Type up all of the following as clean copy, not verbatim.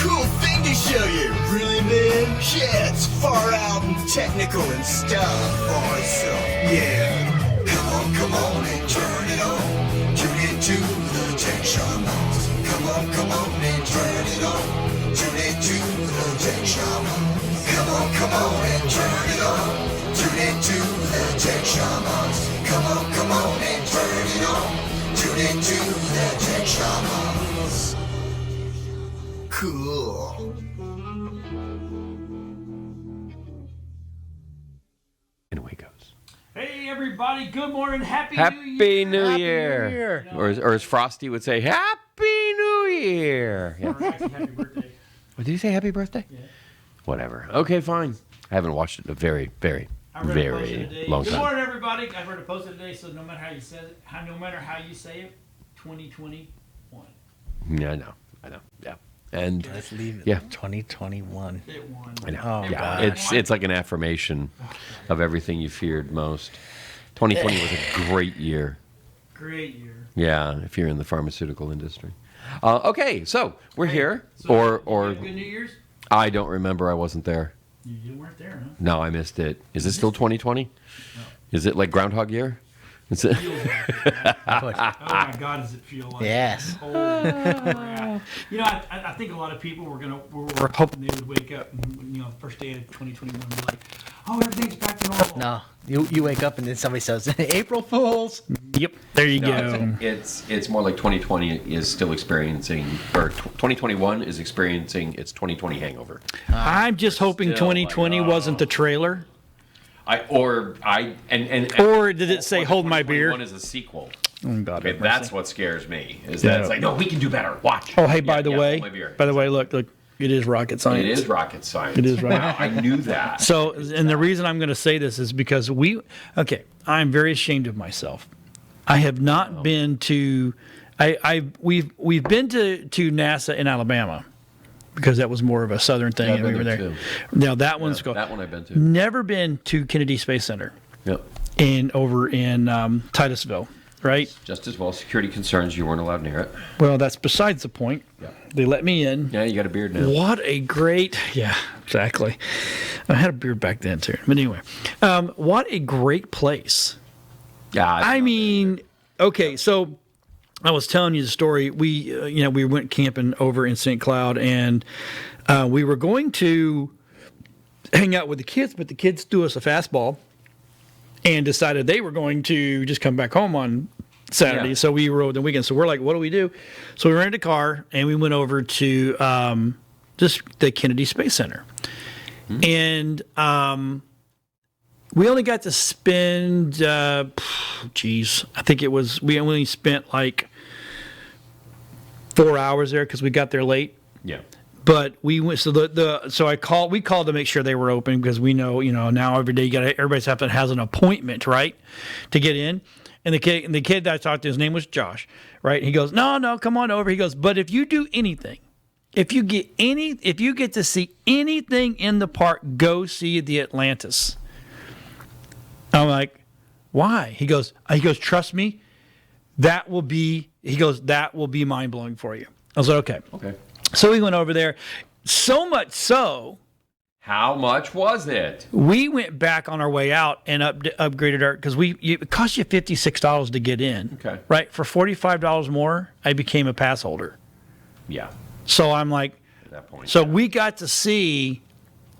cool thing to show you. Really, man? Yeah, it's far out and technical and stuff. Awesome. Yeah. Come on and turn it on. Tune into the Tech Shamans. Come on and turn it on. Tune into the Tech Shamans. Come on and turn it on. Tune into the Tech Shamans. Come on and turn it on. Tune into the Tech Shamans. Cool. And away goes. Hey everybody! Good morning. Happy Happy New Year. New Year. Or as Frosty would say, Happy New Year. Yeah. Or actually, happy birthday. What, did you say happy birthday? Yeah. Whatever. Okay, fine. I haven't watched it in a very, very, I read a post very today. long Good time. morning, everybody. I heard a post today, so no matter how you say it, no matter how you say it, 2021. Yeah, I know. Yeah. And Let's leave it. Yeah. 2021. It won. I know. Oh, Yeah. God. It's like an affirmation of everything you feared most. 2020 was a great year. Great year. Yeah, if you're in the pharmaceutical industry. Okay, so we're here. So, Or you had Good New Year's. I don't remember. I wasn't there. You weren't there, huh? No, I missed it. Is it still 2020? No. Is it like Groundhog Year? Is it? Feels like it. Oh my God, does it feel like? Yes. Holy crap. You know, I think a lot of people were hoping they would wake up, and, you know, first day of 2021, and be like, oh, everything's back to normal. No, you wake up and then somebody says, April Fools. Yep. There you No, go. it's more like 2020 is still experiencing, or 2021 is experiencing its 2020 hangover. I'm just hoping Still, 2020 like, wasn't the trailer. Or did it say, hold my beer? 2021 is a sequel. Oh, God, Okay, have mercy. that's what scares me. Is that it's like, no, we can do better. Watch. Oh, hey, by the hold my beer. way, look, it is rocket science. It is rocket science. It is rocket- Wow, I knew that. So, and the reason I'm going to say this is because I'm very ashamed of myself. I have not been to, we've been to NASA in Alabama because that was more of a southern thing, Yeah, and I've we were been there. there, Now that one's that one I've been to. Never been to Kennedy Space Center Yep. over in Titusville, right? Just as well. Security concerns, you weren't allowed near it. Well, that's besides the point. Yeah. They let me in. Yeah, you got a beard now. What a great, yeah, exactly. I had a beard back then too. But anyway, what a great place. Yeah. I mean, okay, so I was telling you the story. We, we went camping over in St. Cloud, and we were going to hang out with the kids, but the kids threw us a fastball and decided they were going to just come back home on Saturday. Yeah. So we rode the weekend. So we're like, what do we do? So we rented a car and we went over to just the Kennedy Space Center. And we only got to spend, I think we only spent like 4 hours there because we got there late. Yeah. But we went, so we called to make sure they were open because we know, now every day everybody's has an appointment, right, to get in. And the kid that I talked to, his name was Josh, right? He goes, no, come on over. He goes, but if you do anything, if you get to see anything in the park, go see the Atlantis. I'm like, why? He goes, trust me, that will be mind blowing for you. I was like, okay. Okay. So we went over there, so much so. How much was it? We went back on our way out and upgraded our, because it cost you $56 to get in. Okay. Right? For $45 more, I became a pass holder. Yeah. So I'm like, At that point. so we got to see,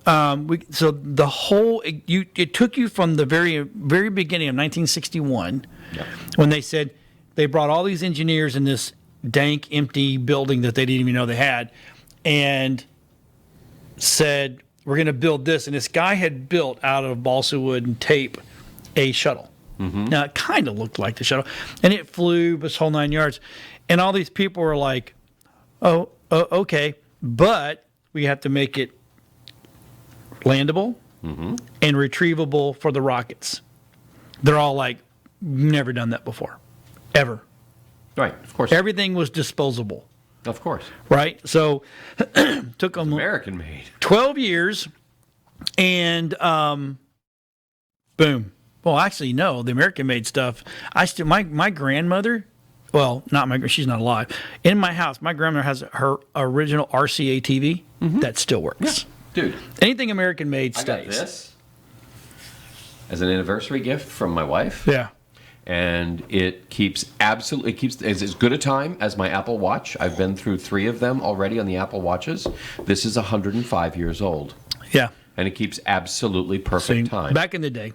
it took you from the very, very beginning of 1961 Yeah. when they said they brought all these engineers in this dank, empty building that they didn't even know they had, and said, we're going to build this. And this guy had built out of balsa wood and tape a shuttle. Mm-hmm. Now, it kind of looked like the shuttle. And it flew this whole 9 yards. And all these people were like, oh, okay. But we have to make it landable and retrievable for the rockets. They're all like, never done that before. Ever. Right. Of course. Everything was disposable. Of course. Right? So took them American made. 12 years and boom. Well, actually, no, the American made stuff. My grandmother well, not my, she's not alive. In my house, my grandmother has her original RCA TV that still works. Dude, Anything American made I got stays. this as an anniversary gift from my wife. Yeah. And it keeps as good a time as my Apple Watch. I've been through 3 of them already on the Apple Watches. This is 105 years old, Yeah. and it keeps absolutely perfect See, time. back in the day.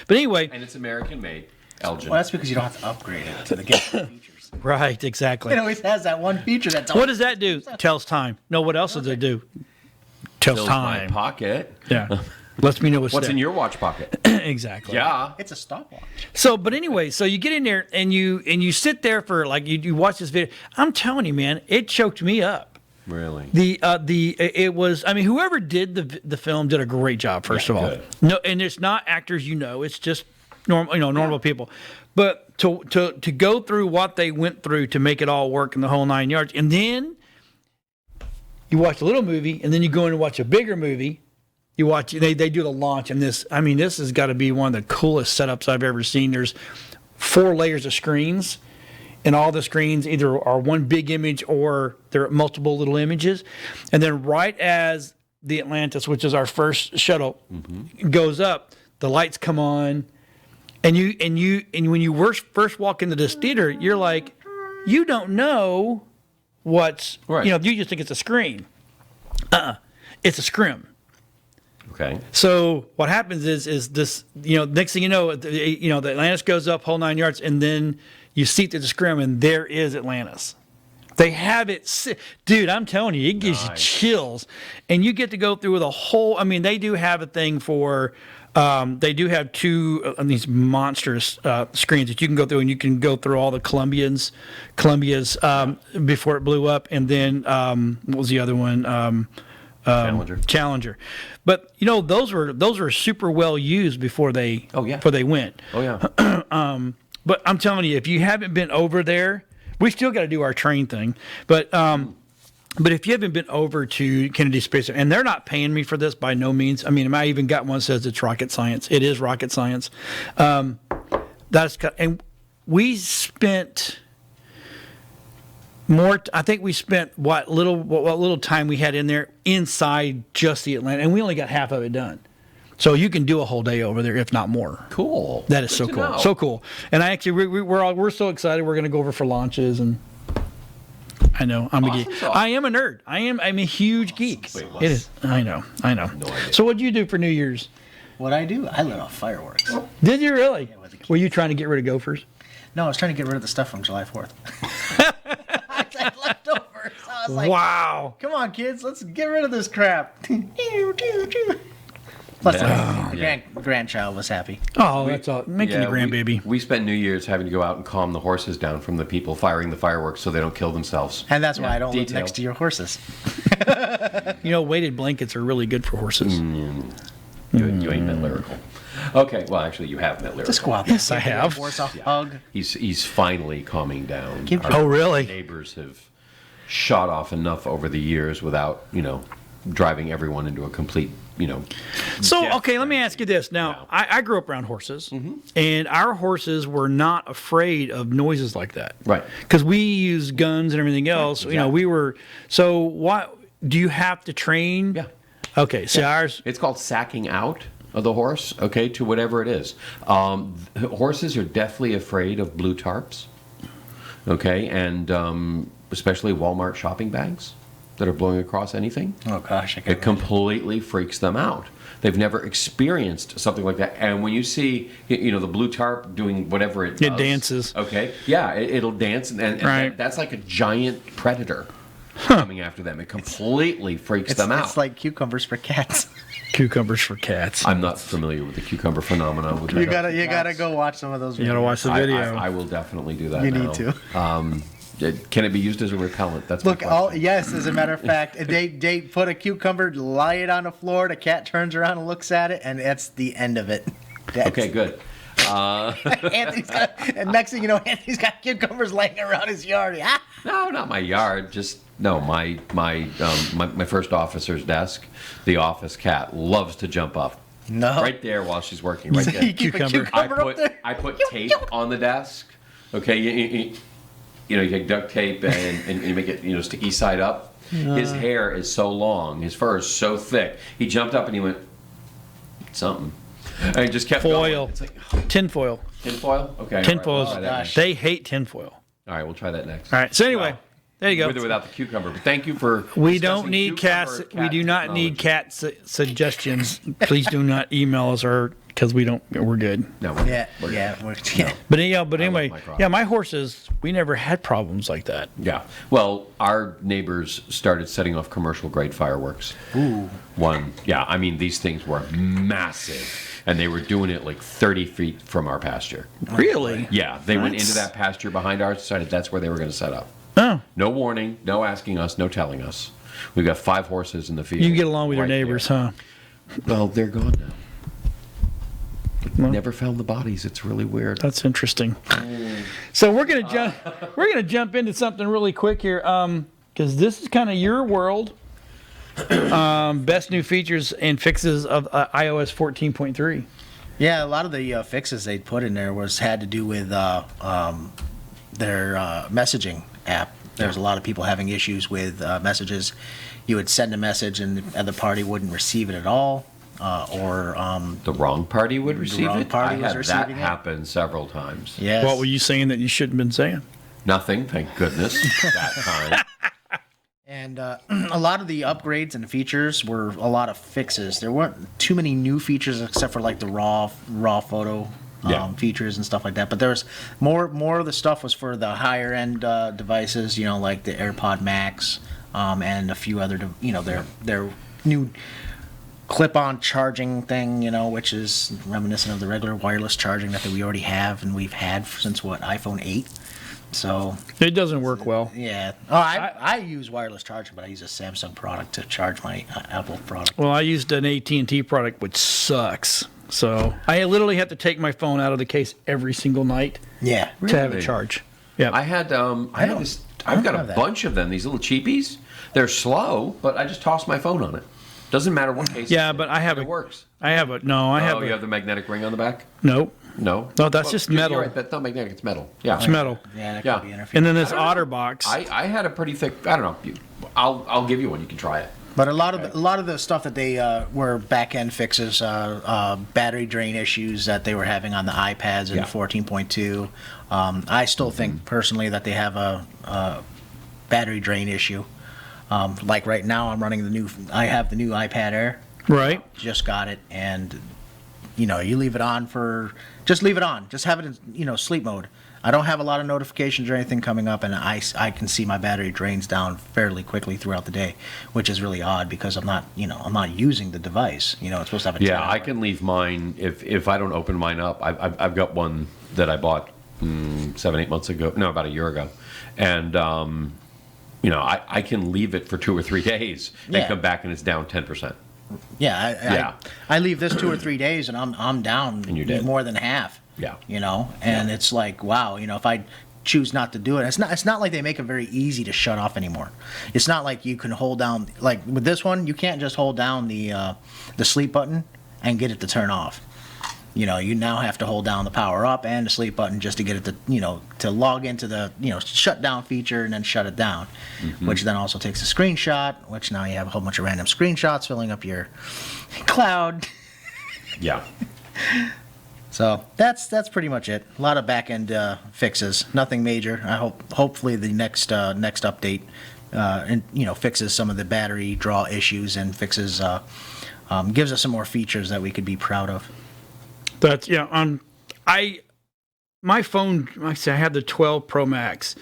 But anyway, And it's American made, Elgin. Well, that's because you don't have to upgrade it to the get features. right, exactly. It always has that one feature that's What does that do? Tells time. No, what else does it do? Tells Fills my time. pocket. Yeah. Lets me know what's What's there. in your watch pocket? Exactly. Yeah. It's a stopwatch. So, but anyway, so you get in there and you sit there for like you watch this video. I'm telling you, man, it choked me up. Really? It was. I mean, whoever did the film did a great job. First Yeah, of all, good. no, and it's not actors, it's just normal people. But to go through what they went through to make it all work in the whole 9 yards, and then you watch a little movie, and then you go in and watch a bigger movie. You watch they do the launch, and this has got to be one of the coolest setups I've ever seen. There's 4 layers of screens, and all the screens either are one big image or they're multiple little images. And then right as the Atlantis, which is our first shuttle, goes up, the lights come on, and when you first walk into this theater, you're like, you don't know what's Right. you just think it's a screen. It's a scrim. Okay. So what happens is this, next thing you know, the Atlantis goes up whole 9 yards, and then you see through the scrim, and there is Atlantis. They have it, dude. I'm telling you, it gives you chills, and you get to go through the whole. I mean, they do have a thing for. They do have 2 of these monstrous screens that you can go through, and you can go through all the Columbia's before it blew up, and then what was the other one? Challenger. But those were super well used before they went. Oh yeah. But I'm telling you, if you haven't been over there, we still got to do our train thing. But if you haven't been over to Kennedy Space Center, and they're not paying me for this by no means. I mean, I even got one that says it's rocket science. It is rocket science. And we spent more. I think we spent what little time we had in there inside just the Atlanta, and we only got half of it done. So you can do a whole day over there, if not more. Cool. That is Good so to cool, know. so cool. And I actually we're so excited. We're going to go over for launches, and I know I'm a geek. Awesome. I am a nerd. I'm a huge geek. Wait, It is. I know. idea. So what did you do for New Year's? What I do, I lit off fireworks. Did you really? with the kids. Were you trying to get rid of gophers? No, I was trying to get rid of the stuff from July 4th. I had leftovers. I was like, Wow. come on, kids, let's get rid of this crap. Plus, the grandchild was happy. Oh, that's all. Making a we- grandbaby. We spent New Year's having to go out and calm the horses down from the people firing the fireworks so they don't kill themselves. And that's why I don't live Detail. next to your horses. Weighted blankets are really good for horses. You ain't that lyrical. Okay, well, actually, you have that lyrical. Just go out there. Yes, I give your have. horse a hug. He's finally calming down. Give- Our Oh, really? neighbors have shot off enough over the years without, driving everyone into a complete, So, death okay, let me frenzy. ask you this. Now, No. I grew up around horses, and our horses were not afraid of noises like that. Right. Because we use guns and everything else. exactly. We were. So, what do you have to train? Yeah. Okay, so ours. It's called sacking out of the horse, okay, to whatever it is. Horses are deathly afraid of blue tarps, okay, and especially Walmart shopping bags that are blowing across anything. Oh, gosh. I It can't completely freaks them out. They've never experienced something like that. And when you see, the blue tarp doing whatever it does. It dances. Okay. Yeah, it'll dance. And Right. that's like a giant predator coming after them. It completely freaks them out. It's like cucumbers for cats. Cucumbers for cats. I'm not familiar with the cucumber phenomenon. With You regard to gotta cats. go watch some of those. You gotta videos. watch the video. I will definitely do that You now. need to. Can it be used as a repellent? That's my Look, question. yes. As a matter of fact, they put a cucumber, lie it on the floor. The cat turns around and looks at it, and that's the end of it. That's, Okay, good. Anthony's got, and next thing you know, Anthony's got cucumbers laying around his yard. Ah! No, not my yard. Just no. My first officer's desk. The office cat loves to jump up. No. Right there while she's working. Right You there. keep a Cucumber. I cucumber up put there. I put tape on the desk. Okay. you take duct tape and you make it, sticky side up. His hair is so long, his fur is so thick. He jumped up and he went, something. And he just kept Foil. going. It's like, Tinfoil. tinfoil? Okay. Tinfoil. All right, we'll try that next. They hate tinfoil. All right, we'll try that next. All right. So anyway, Well, there you go. with or without the cucumber. But thank you for We discussing don't need cats. cucumber We do not need technology. cat suggestions. Please do not email us or because we don't. We're good. No, Yeah, yeah, yeah. But anyway, my crop. yeah, my horses. We never had problems like that. Yeah. Well, our neighbors started setting off commercial grade fireworks. Ooh. Yeah, I mean, these things were massive, and they were doing it like 30 feet from our pasture. Really? Yeah, they went into That's- that pasture behind ours, decided that's where they were going to set up. Oh, No warning, no asking us, no telling us. We've got 5 horses in the field. you get along with your right neighbors, there. huh? Well, they're gone now. Well- Never found the bodies. It's really weird. That's interesting. So we're gonna jump. We're gonna jump into something really quick here, because this is kind of your world. Best new features and fixes of iOS 14.3. Yeah, a lot of the fixes they put in there had to do with their messaging app. There's a lot of people having issues with messages. You would send a message and the other party wouldn't receive it at all, or The wrong party would receive wrong it. party I was had receiving that it. happen several times. yes. What were you saying that you shouldn't have been saying? Nothing, thank goodness, that time. And a lot of the upgrades and features were a lot of fixes. There weren't too many new features except for like the raw photo Yeah. features and stuff like that. But there was more of the stuff was for the higher end devices, like the AirPod Max and a few other, their new clip-on charging thing, which is reminiscent of the regular wireless charging that we already have and we've had since iPhone 8. So It doesn't work well. yeah. Oh, I use wireless charging, but I use a Samsung product to charge my Apple product. Well, I used an AT&T product, which sucks. So I literally have to take my phone out of the case every single night Yeah. to have it Really? charge. Yeah. I've don't got a have that. bunch of them, these little cheapies. They're slow, but I just toss my phone on it. Doesn't matter what case. Yeah, it's but in. I have It a- works. I have a no. I have Oh, you a have the magnetic ring on the back? nope. No. No, that's just you're metal. right, that's not magnetic, it's metal. Yeah. It's metal. Yeah, that Yeah. could be interference. And then this OtterBox. I had a pretty thick, I don't know. I'll give you one, you can try it. But a lot of the stuff that they were back end fixes, battery drain issues that they were having on the iPads in Yeah. 14.2. I still think personally that they have a battery drain issue. Like right now, I have the new iPad Air. right. Just got it, and you leave it on just leave it on. Just have it in sleep mode. I don't have a lot of notifications or anything coming up, and I can see my battery drains down fairly quickly throughout the day, which is really odd because I'm not using the device. It's supposed to have a 10 Yeah, I hour. can leave mine if I don't open mine up. I've got one that I bought 7-8 months ago. No, about a year ago, and I can leave it for 2 or 3 days and Yeah. come back and it's down 10%. Yeah, Yeah. I leave this 2 or 3 days and I'm down And you're dead. more than half. Yeah. And it's like, wow, if I choose not to do it, it's not like they make it very easy to shut off anymore. It's not like you can hold down, like with this one, you can't just hold down the sleep button and get it to turn off. You now have to hold down the power up and the sleep button just to get it to log into the shut down feature and then shut it down, which then also takes a screenshot, which now you have a whole bunch of random screenshots filling up your cloud. Yeah. So that's pretty much it. A lot of back end fixes, nothing major. Hopefully the next update fixes some of the battery draw issues and fixes gives us some more features that we could be proud of. That's my phone. Like I say, I have the 12 Pro Max,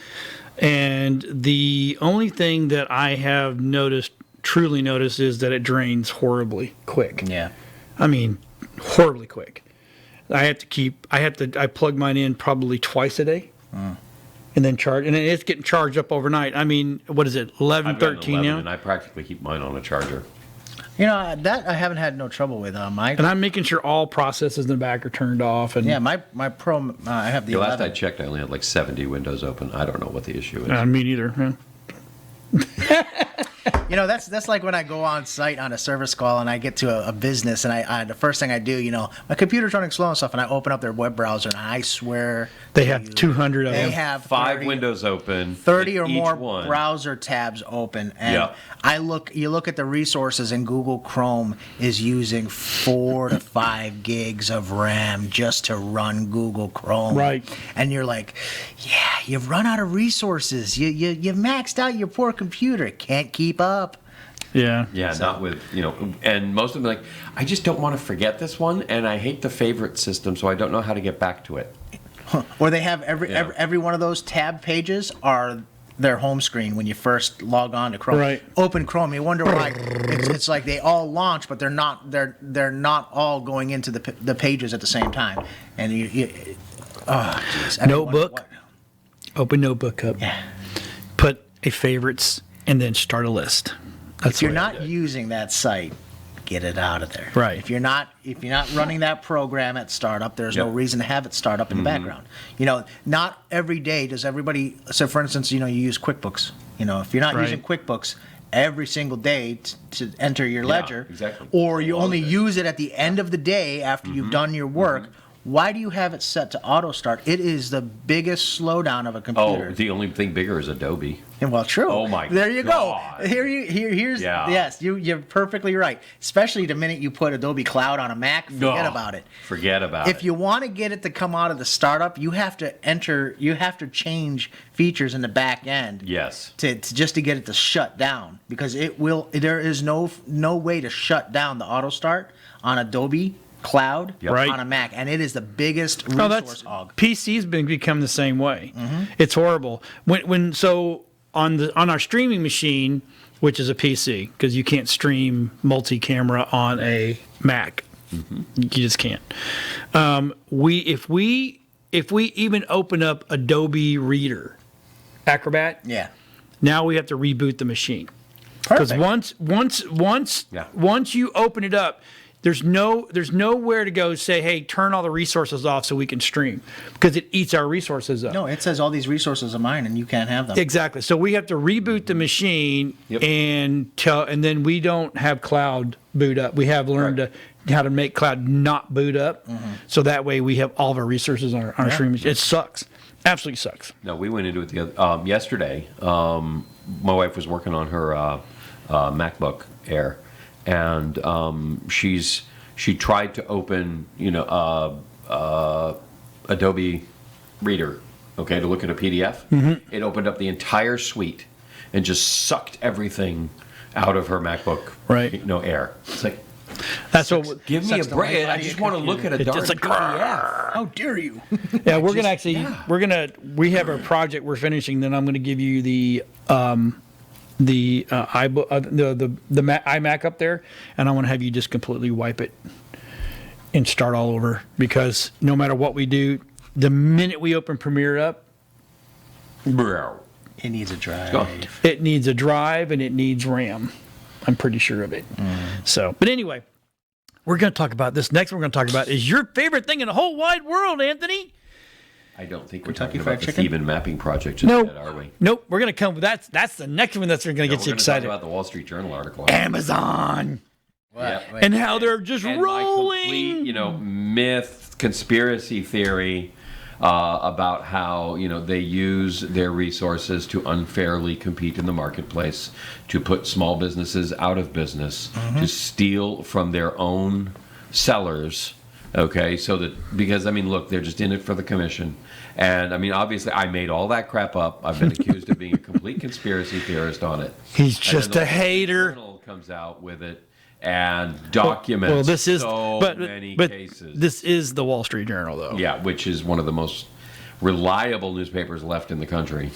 and the only thing that I have truly noticed, is that it drains horribly quick. Yeah. I mean, horribly quick. I plug mine in probably twice a day, and then charge, and it's getting charged up overnight. I mean, what is it, 11, I've got an 13 11, now? and I practically keep mine on a charger. That I haven't had no trouble with. And I'm making sure all processes in the back are turned off. And my Pro, I have the The last I 11. checked, I only had like 70 windows open. I don't know what the issue is. me neither. Yeah. You know, that's like when I go on site on a service call and I get to a business and I the first thing I do, you know, my computer's running slow and stuff, and I open up their web browser and I swear They to have you, 200 of they them. have 5 30 windows open. 30 or each more one. browser tabs open, and Yeah. you look at the resources, and Google Chrome is using 4 to 5 gigs of RAM just to run Google Chrome. Right. And you're like, yeah, you've run out of resources. You've maxed out your poor computer. It can't keep up. Yeah. Yeah, not with, you know, and most of them like, I just don't want to forget this one, and I hate the favorite system, so I don't know how to get back to it. Or they have Yeah. every one of those tab pages are their home screen when you first log on to Chrome. Right. Open Chrome. You wonder why it's like they all launch, but they're not all going into the pages at the same time. And oh, jeez. Notebook. Open Notebook up. Yeah. Put a favorites and then start a list. That's If you're what I not using that site, get it out of there. Right. If you're not running that program at startup, there's no Yep. reason to have it start up in the background. You know, not every day does everybody. So, for instance, you know, you use QuickBooks. You know, if you're not Right. using QuickBooks every single day to enter your ledger, exactly. or you All only of it. use it at the end of the day after you've done your work. Why do you have it set to auto start? It is the biggest slowdown of a Oh, computer. the only thing bigger is Adobe. Well, true. Oh, my There you God. go. Here's Yeah. yes. You're perfectly right. Especially the minute you put Adobe Cloud on a Mac, forget about it. Forget about it. If you want to get it to come out of the startup, you have to change features in the back end. Yes. To just to get it to shut down, because there is no way to shut down the auto start on Adobe Cloud Yep. Right. on a Mac, and it is the biggest No, resource hog. PC's become the same way. It's horrible. So on our streaming machine, which is a PC, because you can't stream multi-camera on a Mac, you just can't. If we even open up Adobe Reader, Acrobat, Yeah. now we have to reboot the machine. Because Perfect. once you open it up, there's nowhere to go say, hey, turn all the resources off so we can stream, because it eats our resources up. No, it says all these resources are mine, and you can't have them. Exactly. So we have to reboot the machine Yep. and then we don't have cloud boot up. We have learned how to make cloud not boot up, so that way we have all of our resources on our stream machine. It sucks. Absolutely sucks. No, we went into it the other, yesterday. My wife was working on her MacBook Air, and she tried to open, Adobe Reader, okay, to look at a PDF. It opened up the entire suite and just sucked everything out of her MacBook, Right. Air. It's like, That's what. give me a Sucks the break. life out I of just your want to look at a It's darn just like, PDF. How dare you? Yeah, we have a project we're finishing. Then I'm going to give you the iBook, the iMac up there, and I want to have you just completely wipe it and start all over, because no matter what we do, the minute we open Premiere up, Bro. It needs a drive. Go. it needs a drive and it needs RAM. I'm pretty sure of it. So, but anyway, we're going to talk about this. Next, we're going to talk about is your favorite thing in the whole wide world, Anthony. I don't think we're Kentucky talking Fried about the Chicken? Theban mapping project just No, yet, are we? nope. We're going to come. That's the next one that's going to No, get we're you gonna excited. talk about the Wall Street Journal article. Amazon. Yeah. And how they're just And my rolling. complete, myth, conspiracy theory about how, they use their resources to unfairly compete in the marketplace, to put small businesses out of business, to steal from their own sellers. Okay, so that, because, look, they're just in it for the commission. And, obviously, I made all that crap up. I've been accused of being a complete conspiracy theorist on it. He's And then just the a Wall Street hater. Journal comes out with it and documents Well, this is many but cases. this is the Wall Street Journal, though. Yeah, which is one of the most reliable newspapers left in the country.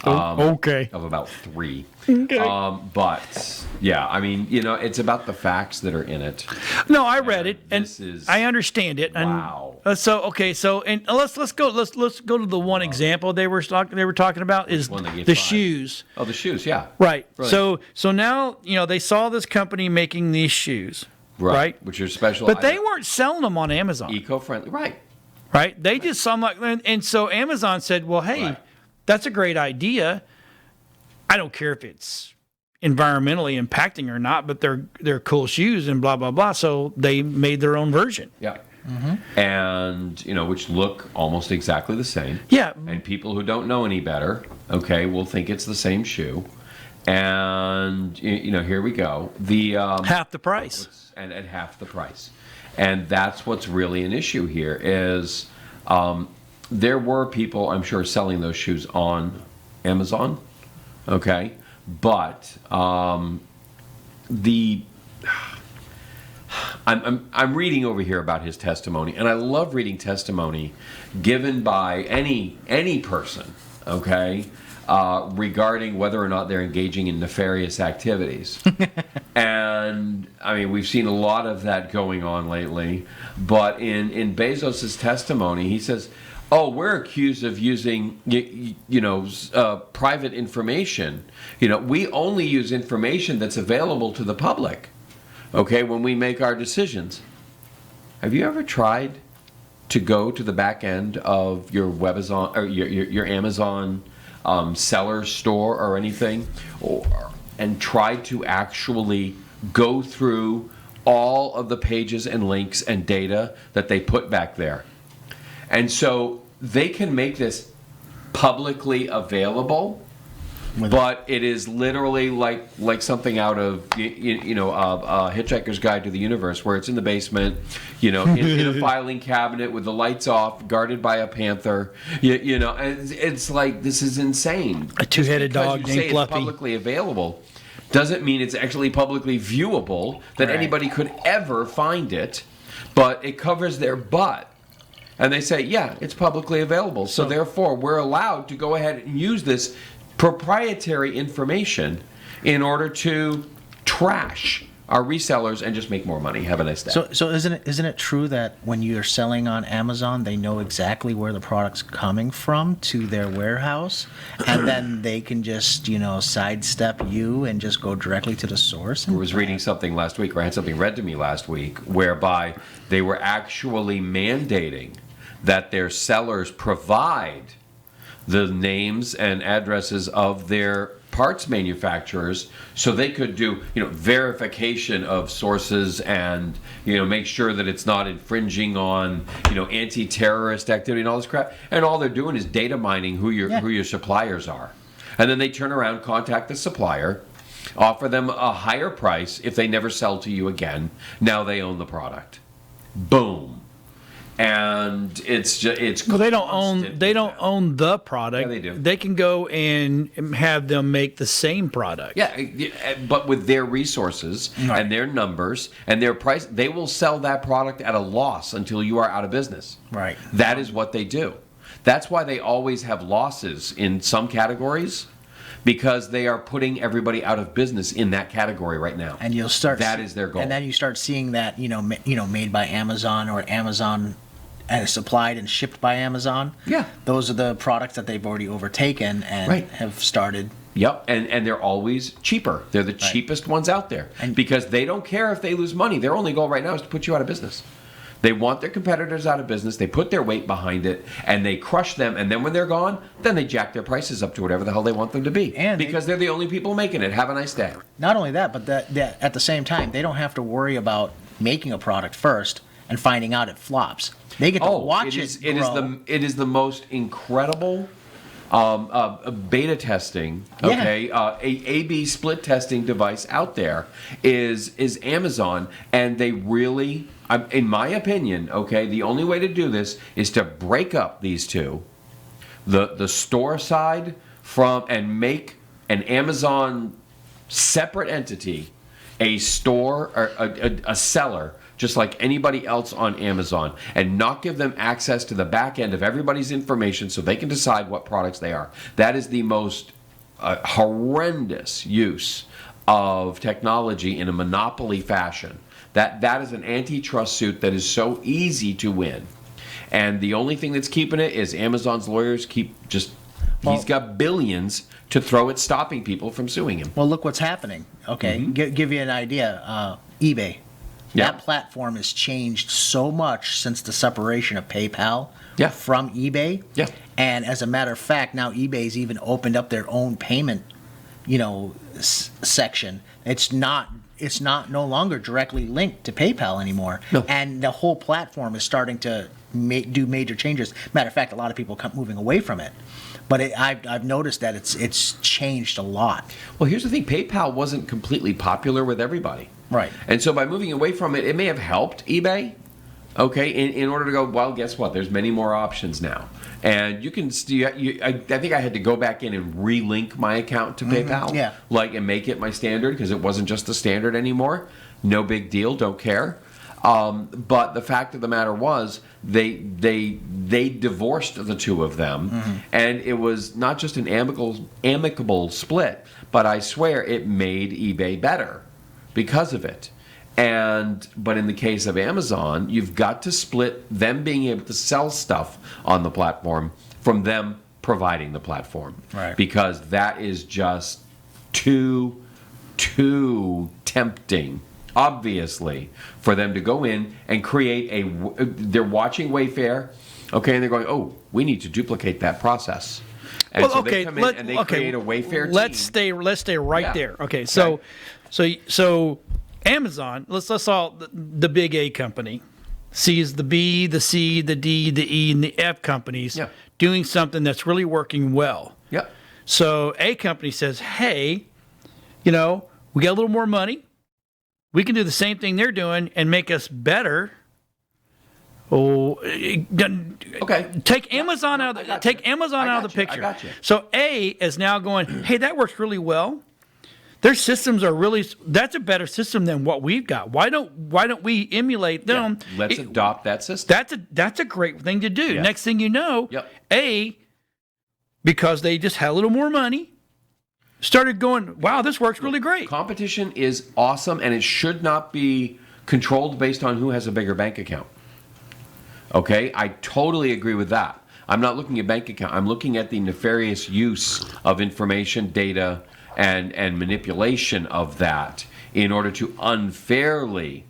Okay. Of about 3. Okay. But yeah, it's about the facts that are in it. No, I read it, and this is- I understand it. And, Wow. and let's go to the one example they were talking about is one they gave the 5? shoes. Oh, the shoes, yeah. Right. Right. So now they saw this company making these shoes, right? Which are special. But they weren't selling them on Amazon, eco-friendly. Right. right? They just saw them, and so Amazon said, "Well, hey, Right. that's a great idea. I don't care if it's environmentally impacting or not, but they're cool shoes and blah blah blah. So they made their own version. Yeah. And, which look almost exactly the same. Yeah. And people who don't know any better, okay, will think it's the same shoe. And, here we go. The Half the price. and at half the price. And that's what's really an issue here is there were people, I'm sure, selling those shoes on Amazon, okay? But I'm reading over here about his testimony, and I love reading testimony given by any person, okay, regarding whether or not they're engaging in nefarious activities. And I mean, we've seen a lot of that going on lately. But in Bezos's testimony, he says, "Oh, we're accused of using, private information. We only use information that's available to the public." Okay, when we make our decisions. Have you ever tried to go to the back end of your Webazon or your Amazon seller store or anything, and tried to actually go through all of the pages and links and data that they put back there? And so they can make this publicly available. But it is literally like something out of Hitchhiker's Guide to the Universe, where it's in the basement, in a filing cabinet with the lights off, guarded by a panther. And it's like, this is insane. A two-headed dog Just because you named say Fluffy. it's publicly available doesn't mean it's actually publicly viewable, that Right. anybody could ever find it. But it covers their butt. And they say, yeah, it's publicly available. So therefore, we're allowed to go ahead and use this proprietary information in order to trash our resellers and just make more money. Have a nice day. So isn't it true that when you're selling on Amazon, they know exactly where the product's coming from to their warehouse, and then they can just sidestep you and just go directly to the source? I was reading something last week, or I had something read to me last week, whereby they were actually mandating that their sellers provide the names and addresses of their parts manufacturers, so they could do verification of sources and make sure that it's not infringing on anti-terrorist activity and all this crap. And all they're doing is data mining who your suppliers are, and then they turn around, contact the supplier, offer them a higher price if they never sell to you again. Now they own the product. Boom. And it's Well, they don't own the product. Yeah, they do. They can go and have them make the same product. Yeah, but with their resources and their numbers and their price, they will sell that product at a loss until you are out of business. Right. That is what they do. That's why they always have losses in some categories, because they are putting everybody out of business in that category right now. And you'll start. That is their goal. And then you start seeing that made by Amazon, or Amazon and supplied and shipped by Amazon. Yeah. Those are the products that they've already overtaken and Right. have started. Yep, and they're always cheaper. They're the cheapest ones out there, And- because they don't care if they lose money. Their only goal right now is to put you out of business. They want their competitors out of business. They put their weight behind it, and they crush them. And then when they're gone, then they jack their prices up to whatever the hell they want them to be, And because they're the only people making it. Have a nice day. Not only that, but that at the same time, they don't have to worry about making a product first and finding out it flops. They get to watch it grow. It is the most incredible beta testing, Yeah. okay, A/B split testing device out there is Amazon, and they really, in my opinion, okay, the only way to do this is to break up these two, the store side and make an Amazon separate entity, a store or a seller, just like anybody else on Amazon, and not give them access to the back end of everybody's information so they can decide what products they are. That is the most horrendous use of technology in a monopoly fashion. That is an antitrust suit that is so easy to win. And the only thing that's keeping it is Amazon's lawyers he's got billions to throw at stopping people from suing him. Well, look what's happening. Okay, give you an idea. eBay. Yeah. That platform has changed so much since the separation of PayPal Yeah. from eBay. Yeah. And as a matter of fact, now eBay's even opened up their own payment section. It's not no longer directly linked to PayPal anymore. No. And the whole platform is starting to do major changes. Matter of fact, a lot of people moving away from it. But I've noticed that it's changed a lot. Well, here's the thing: PayPal wasn't completely popular with everybody, Right. And so by moving away from it, it may have helped eBay. Okay, in order to go, well, guess what? There's many more options now, and you can. I think I had to go back in and relink my account to PayPal, yeah. and make it my standard because it wasn't just the standard anymore. No big deal. Don't care. But the fact of the matter was, they divorced the two of them, and it was not just an amicable split, but I swear it made eBay better because of it. But in the case of Amazon, you've got to split them being able to sell stuff on the platform from them providing the platform, Right. because that is just too tempting, obviously, for them to go in and create they're watching Wayfair, okay, and they're going, oh, we need to duplicate that process. And Well, so okay, they come in and they create a Wayfair team. Let's stay right Yeah. there. Okay, so Amazon, let's all the big A company sees the B, the C, the D, the E, and the F companies Yeah. doing something that's really working well. Yep. So A company says, hey, we got a little more money. We can do the same thing they're doing and make us better. Okay. Take Amazon out of the picture. I got you. So A is now going, hey, that works really well. Their systems that's a better system than what we've got. Why don't we emulate them? Yeah. Let's adopt that system. That's a great thing to do. Yeah. Next thing you know, Yep. A, because they just had a little more money, started going, wow, this works really great. Competition is awesome, and it should not be controlled based on who has a bigger bank account. Okay? I totally agree with that. I'm not looking at bank account. I'm looking at the nefarious use of information, data, and manipulation of that in order to unfairly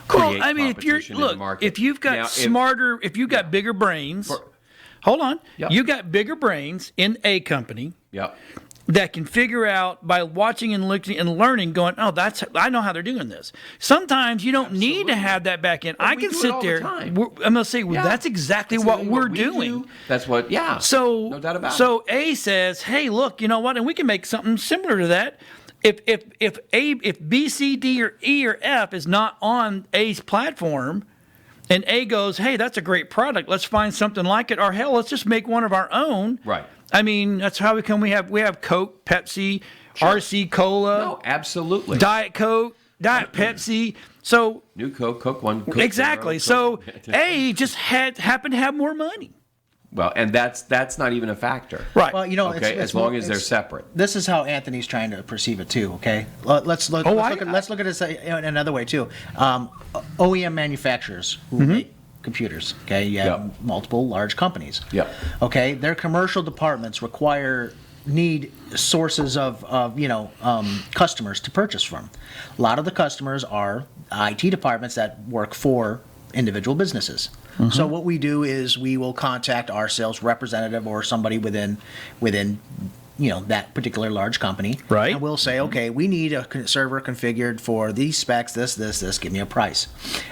create Well, I mean, competition in the market. if you've got Now, if you've got bigger brains, hold on, Yep. you got bigger brains in a company Yep. that can figure out by watching and looking and learning, going, oh, I know how they're doing this. Sometimes you don't need to have that back in. I we can do it sit all the there. time. I'm gonna say, well, Yeah. that's exactly That's what exactly we're we doing. do. That's what, yeah. So no doubt about it. So A says, hey, look, you know what, and we can make something similar to that. If B, C, D, or E or F is not on A's platform, and A goes, hey, that's a great product, let's find something like it, or hell, let's just make one of our own. Right. I mean, that's how we have Coke, Pepsi, RC Cola, No, absolutely. Diet Coke, Diet Pepsi. So New Coke, Coke One. Coke exactly. Zero, So Coke. A just happened to have more money. Well, and that's not even a factor. Right. Well, Okay, as long as they're separate. This is how Anthony's trying to perceive it too. Okay, let's look at this in another way too. OEM manufacturers who make computers. Okay, you have Yep. multiple large companies. Yep. Okay, their commercial departments need sources of customers to purchase from. A lot of the customers are IT departments that work for individual businesses. So what we do is we will contact our sales representative or somebody within that particular large company. Right. And we'll say, okay, we need a server configured for these specs, this, give me a price.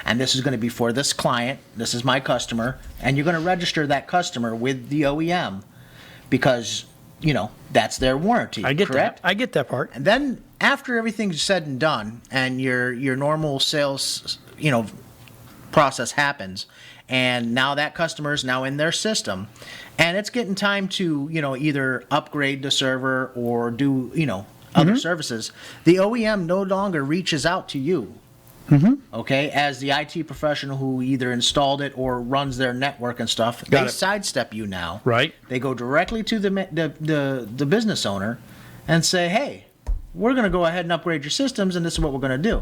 And this is going to be for this client, this is my customer, and you're going to register that customer with the OEM because, that's their warranty, I get correct? that. I get that part. And then after everything's said and done and your normal sales, process happens, and now that customer is now in their system, and it's getting time to either upgrade the server or do other services, the OEM no longer reaches out to you, okay, as the IT professional who either installed it or runs their network and stuff. Got They it. sidestep you now. Right. They go directly to the business owner and say, hey, we're going to go ahead and upgrade your systems, and this is what we're going to do.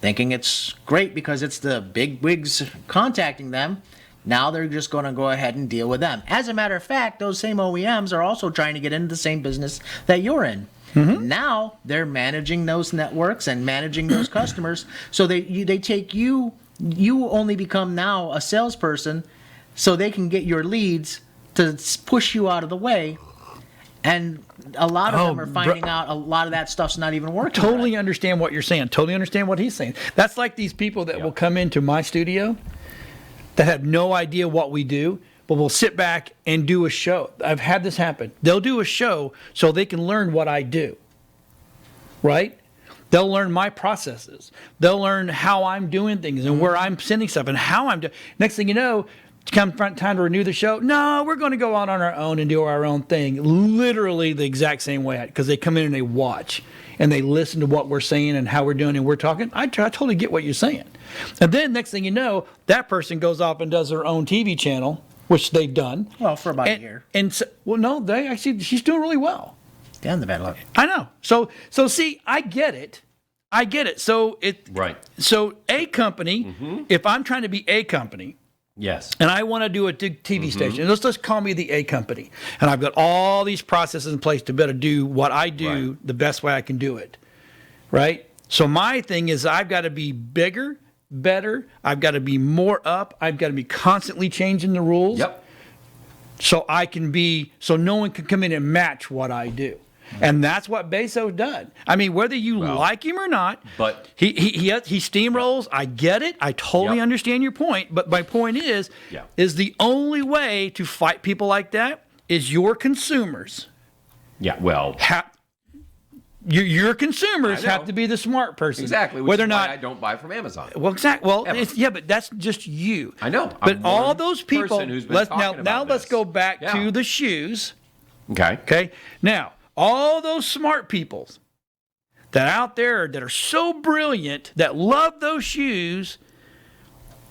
Thinking it's great because it's the big wigs contacting them. Now they're just going to go ahead and deal with them. As a matter of fact, those same OEMs are also trying to get into the same business that you're in. Now they're managing those networks and managing those customers. So they take you only become now a salesperson so they can get your leads to push you out of the way. And a lot of Oh, them are finding out a lot of that stuff's not even working. Totally right. understand what you're saying. Totally understand what he's saying. That's like these people that Yeah. will come into my studio that have no idea what we do, but will sit back and do a show. I've had this happen. They'll do a show so they can learn what I do. Right? They'll learn my processes. They'll learn how I'm doing things and where I'm sending stuff and how I'm doing. Next thing you know, come time to renew the show. No, we're going to go out on our own and do our own thing. Literally the exact same way, because they come in and they watch and they listen to what we're saying and how we're doing and we're talking. I totally get what you're saying. And then next thing you know, that person goes off and does their own TV channel, which they've done. Well, for about a And, year. and so, well, no, they actually she's doing really well. Damn the bad luck. I know. So see, I get it. I get it. So Right. So a company, if I'm trying to be a company, Yes. and I want to do a TV station, let's call me the A company, and I've got all these processes in place to better do what I do Right. the best way I can do it, right? So my thing is I've got to be bigger, better. I've got to be more up. I've got to be constantly changing the rules. Yep. So so no one can come in and match what I do. And that's what Bezos done. I mean, whether you like him or not, but- he steamrolls. I get it. I totally Yep. understand your point. But my point is, Yeah. is the only way to fight people like that is your consumers. Yeah. Well, Your consumers I know. have to be the smart person. exactly. Which Whether is or not. why I don't buy from Amazon. Well, exactly. Well, Ever. but that's just you. I know. But I'm all one those people. person who's been Let's talking about now let's this. go back Yeah. to the shoes. Okay. Okay. Now, all those smart people that out there that are so brilliant that love those shoes,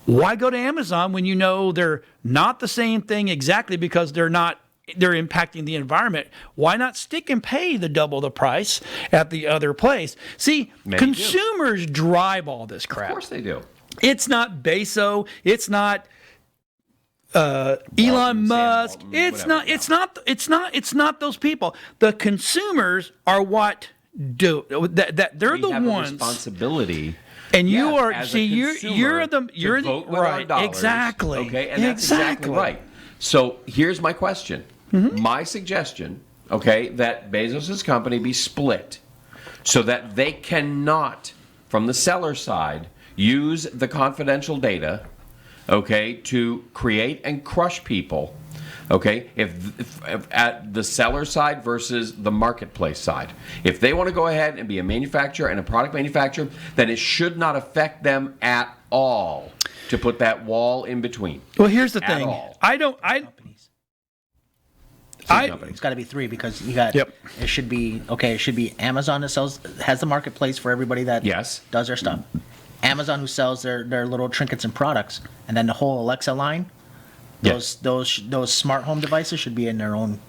why go to Amazon when you know they're not the same thing exactly because they're impacting the environment? Why not stick and pay the double the price at the other place? See, Many do. consumers drive all this crap. Of course they do. It's not Bezos. It's not Elon Sam Musk. Walton, It's whatever, not. yeah. It's not. It's not. It's not those people. The consumers are what do that. They're We the have a ones. responsibility. And you Yes, are. as a See, consumer, you're the. to You're vote the with our right. dollars, Exactly. Okay, and that's exactly right. So here's my question. Mm-hmm. My suggestion. Okay, that Bezos's company be split, so that they cannot, from the seller side, use the confidential data. Okay, to create and crush people. Okay, if at the seller side versus the marketplace side, if they want to go ahead and be a manufacturer and a product manufacturer, then it should not affect them at all to put that wall in between. Well, here's the At thing. all. I don't. It's got to be three because you got. Yep. It should be okay. It should be Amazon that has the marketplace for everybody that Yes. does their stuff. Amazon who sells their little trinkets and products, and then the whole Alexa line. Yes. Those smart home devices should be in their own.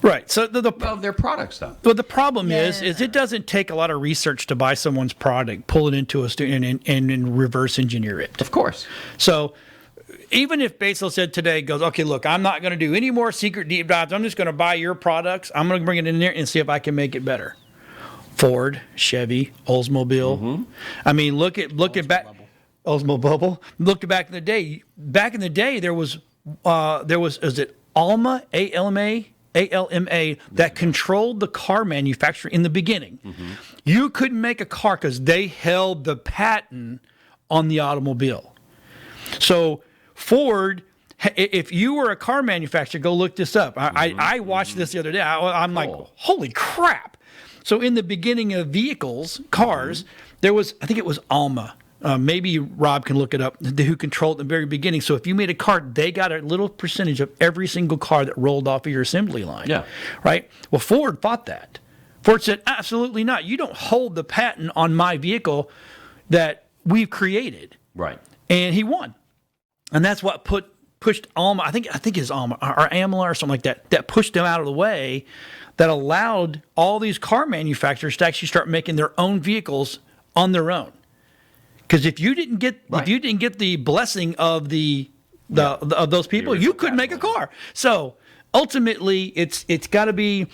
Right. So the Of their products, though. Well, the problem is Yeah. it doesn't take a lot of research to buy someone's product, pull it into a student, and reverse engineer it. Of course. So even if Bezos said today, goes, okay, look, I'm not going to do any more secret deep dives. I'm just going to buy your products. I'm going to bring it in there and see if I can make it better. Ford, Chevy, Oldsmobile. I mean, look at back. Oldsmobile. Look back in the day. Back in the day, there was is it Alma, ALMA, that controlled the car manufacturer in the beginning. You couldn't make a car because they held the patent on the automobile. So Ford, if you were a car manufacturer, go look this up. I watched this the other day. I'm like, Cool. holy crap. So in the beginning of vehicles, cars, there was, I think it was Alma. Maybe Rob can look it up, who controlled in the very beginning. So if you made a car, they got a little percentage of every single car that rolled off of your assembly line. Yeah. Right? Well, Ford fought that. Ford said, absolutely not. You don't hold the patent on my vehicle that we've created. Right. And he won. And that's what pushed Alma, I think it's Alma or Amla or something like that pushed them out of the way, that allowed all these car manufacturers to actually start making their own vehicles on their own. Because if you didn't get the blessing of of those people, you couldn't make a car. So ultimately, it's got to be.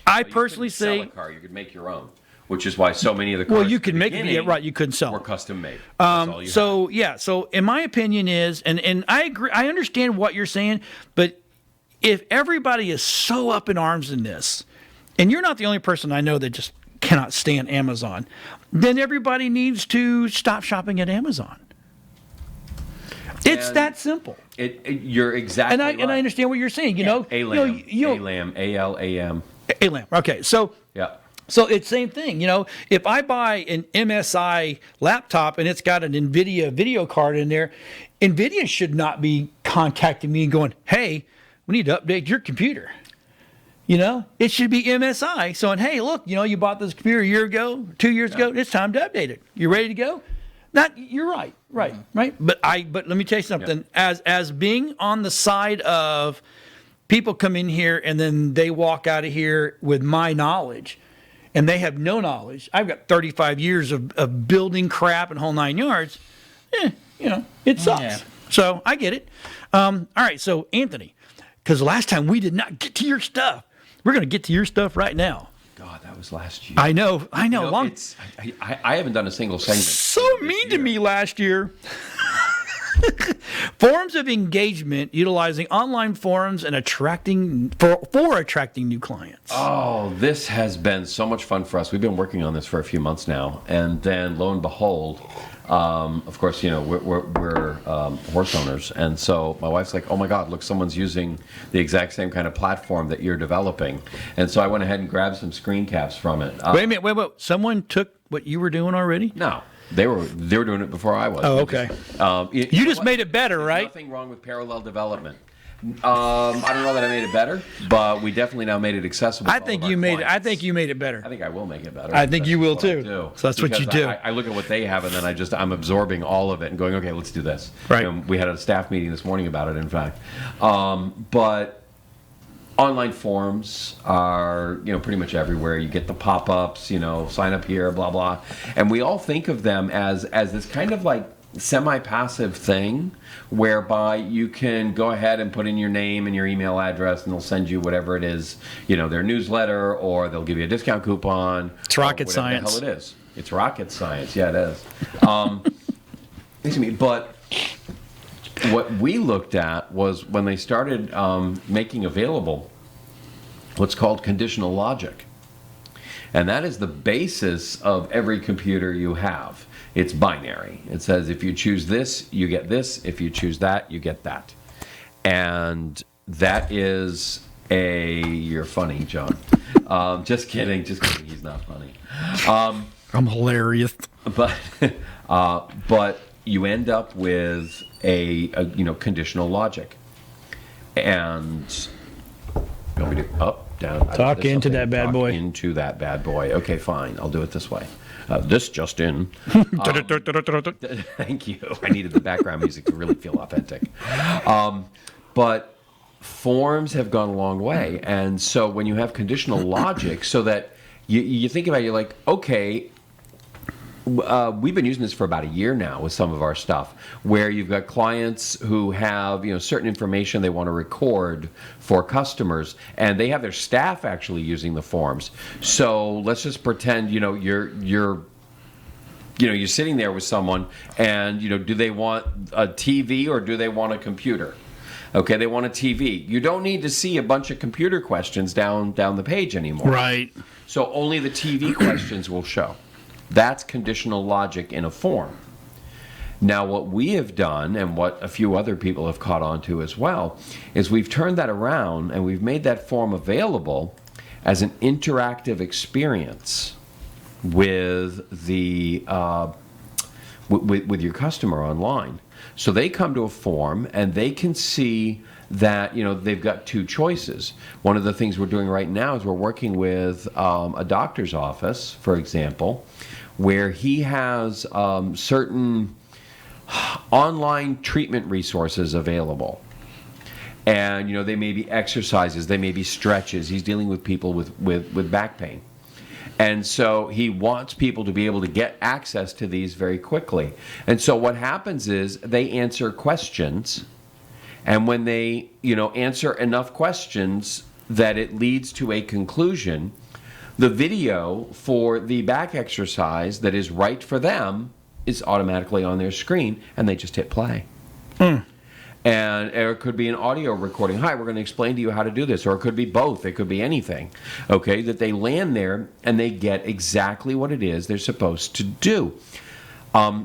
I You personally couldn't sell say, a car. You could make your own, which is why so many of the cars. well, you at the could make it. Yeah, beginning right. You couldn't sell Were them. custom made. That's all you had. So in my opinion is, and I agree, I understand what you're saying, but if everybody is so up in arms in this, and you're not the only person I know that just cannot stand Amazon, then everybody needs to stop shopping at Amazon. It's And that simple. You're exactly And I right. and I understand what you're saying. You know, ALAM, you know, ALAM, ALAM. ALAM. Okay, so Yeah. so it's same thing. You know, if I buy an MSI laptop and it's got an NVIDIA video card in there, NVIDIA should not be contacting me and going, "Hey, we need to update your computer." You know, it should be MSI saying, "Hey, look, you know, you bought this computer a year ago, 2 years ago. It's time to update it. You ready to go?" You're right, right. But let me tell you something. As being on the side of people come in here and then they walk out of here with my knowledge, and they have no knowledge. I've got 35 years of building crap and whole 9 yards. You know, it sucks. Yeah. So I get it. All right, so Anthony, because last time we did not get to your stuff, we're going to get to your stuff right now. God, that was last year. I know. You know, Long, I haven't done a single segment. so this mean to year. me last year. Forms of engagement utilizing online forums and attracting new clients. Oh, this has been so much fun for us. We've been working on this for a few months now, and then lo and behold, of course, you know, we're horse owners, and so my wife's like, "Oh my God, look, someone's using the exact same kind of platform that you're developing," and so I went ahead and grabbed some screen caps from it. Wait a minute. Wait. Someone took what you were doing already? No, they were doing it before I was. Oh, okay. You just made it better, There's right? Nothing wrong with parallel development. I don't know that I made it better, but we definitely now made it accessible. I to think all of you our made it. clients. I think you made it better. I think I will make it better. I think you will That's what I too. do. So that's what you Because do. I look at what they have, and then I'm absorbing all of it and going, okay, let's do this. Right. And we had a staff meeting this morning about it, in fact. But online forums are, you know, pretty much everywhere. You get the pop-ups, you know, sign up here, blah blah, and we all think of them as this kind of like semi-passive thing whereby you can go ahead and put in your name and your email address and they'll send you whatever it is, you know, their newsletter, or they'll give you a discount coupon. It's rocket or whatever science. the hell it is. It's rocket science. Yeah, it is. Excuse me, but what we looked at was when they started making available what's called conditional logic. And that is the basis of every computer you have. It's binary. It says if you choose this, you get this. If you choose that, you get that. And that is you're funny, John. Just kidding. He's not funny. I'm hilarious. But you end up with a conditional logic. And you want me to up, down? Talk into that bad boy. Into that bad boy. Okay, fine. I'll do it this way. This just in. Thank you. I needed the background music to really feel authentic. But forms have gone a long way. And so when you have conditional logic, so that you think about it, you're like, okay, we've been using this for about a year now with some of our stuff, where you've got clients who have, you know, certain information they want to record for customers, and they have their staff actually using the forms. So let's just pretend, you know, you're sitting there with someone, and, you know, do they want a TV or do they want a computer? Okay, they want a TV. You don't need to see a bunch of computer questions down the page anymore. Right. So only the TV questions will show. That's conditional logic in a form. Now, what we have done, and what a few other people have caught on to as well, is we've turned that around and we've made that form available as an interactive experience with the with your customer online. So they come to a form and they can see that, you know, they've got two choices. One of the things we're doing right now is we're working with a doctor's office, for example, where he has certain online treatment resources available. And, you know, they may be exercises, they may be stretches. He's dealing with people with back pain. And so he wants people to be able to get access to these very quickly. And so what happens is they answer questions, and when they, you know, answer enough questions that it leads to a conclusion, the video for the back exercise that is right for them is automatically on their screen, and they just hit play. or it could be an audio recording. Hi, we're going to explain to you how to do this. Or it could be both. It could be anything. Okay, that they land there and they get exactly what it is they're supposed to do.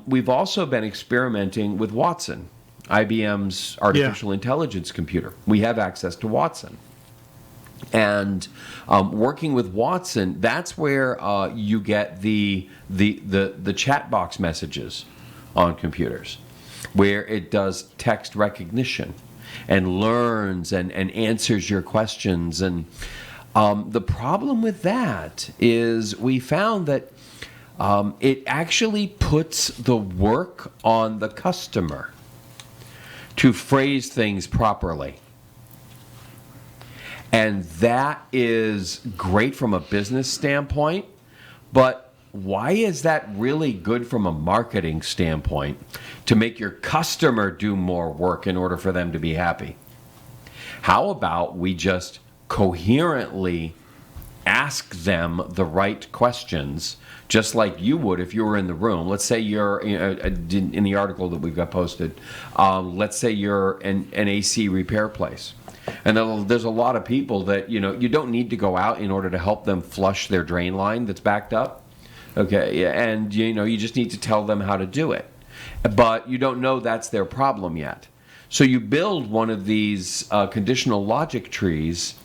We've also been experimenting with Watson, IBM's artificial intelligence computer. We have access to Watson. And working with Watson, that's where you get the chat box messages on computers, where it does text recognition and learns and answers your questions. And the problem with that is we found that it actually puts the work on the customer to phrase things properly. And that is great from a business standpoint, but why is that really good from a marketing standpoint to make your customer do more work in order for them to be happy? How about we just coherently ask them the right questions, just like you would if you were in the room. Let's say you're in the article that we've got posted. Let's say you're an AC repair place. And there's a lot of people that, you don't need to go out in order to help them flush their drain line that's backed up. Okay, and, you just need to tell them how to do it. But you don't know that's their problem yet. So you build one of these conditional logic trees,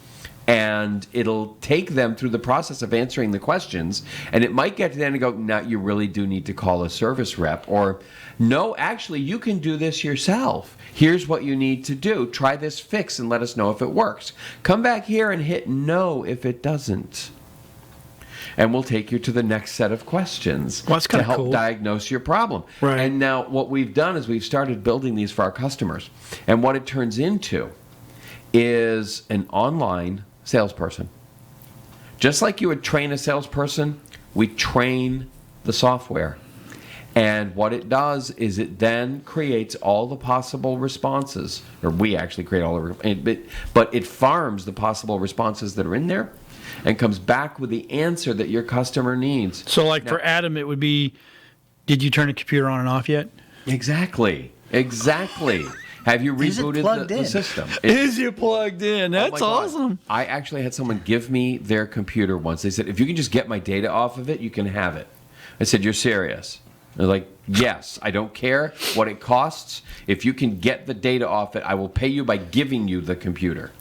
and it'll take them through the process of answering the questions, and it might get to the end and go, no, you really do need to call a service rep, or no, actually, you can do this yourself. Here's what you need to do. Try this fix and let us know if it works. Come back here and hit no if it doesn't. And we'll take you to the next set of questions Well, that's to kinda help cool. diagnose your problem. Right. And now what we've done is we've started building these for our customers. And what it turns into is an online salesperson. Just like you would train a salesperson, we train the software. And what it does is it then creates all the possible responses, or we actually create all the, but it farms the possible responses that are in there and comes back with the answer that your customer needs. So, like for Adam, it would be, did you turn the computer on and off yet? Exactly. Have you Is it rebooted plugged the in? system? Is you plugged in? Oh That's my God. awesome. I actually had someone give me their computer once. They said, if you can just get my data off of it, you can have it. I said, you're serious? They're like, yes, I don't care what it costs. If you can get the data off it, I will pay you by giving you the computer.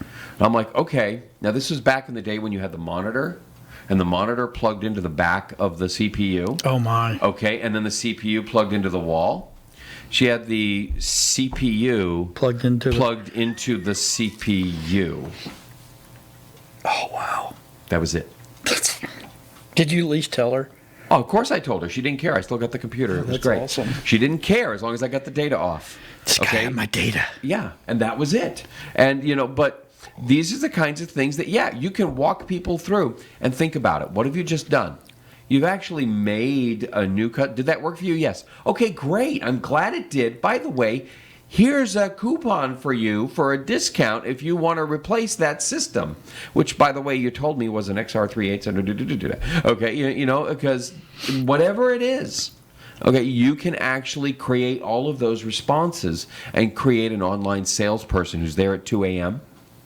And I'm like, okay. Now, this was back in the day when you had the monitor, and the monitor plugged into the back of the CPU. Oh, my. Okay, and then the CPU plugged into the wall. She had the CPU Plugged into the CPU. Oh, wow. That was it. Did you at least tell her? Oh, of course I told her. She didn't care. I still got the computer. It was That's great. awesome. She didn't care as long as I got the data off. This guy had my data. Yeah, and that was it. And, but these are the kinds of things that, you can walk people through and think about it. What have you just done? You've actually made a new cut. Did that work for you? Yes. Okay, great. I'm glad it did. By the way, here's a coupon for you for a discount if you want to replace that system, which, by the way, you told me was an XR3800. Okay, because whatever it is, okay, you can actually create all of those responses and create an online salesperson who's there at 2 a.m.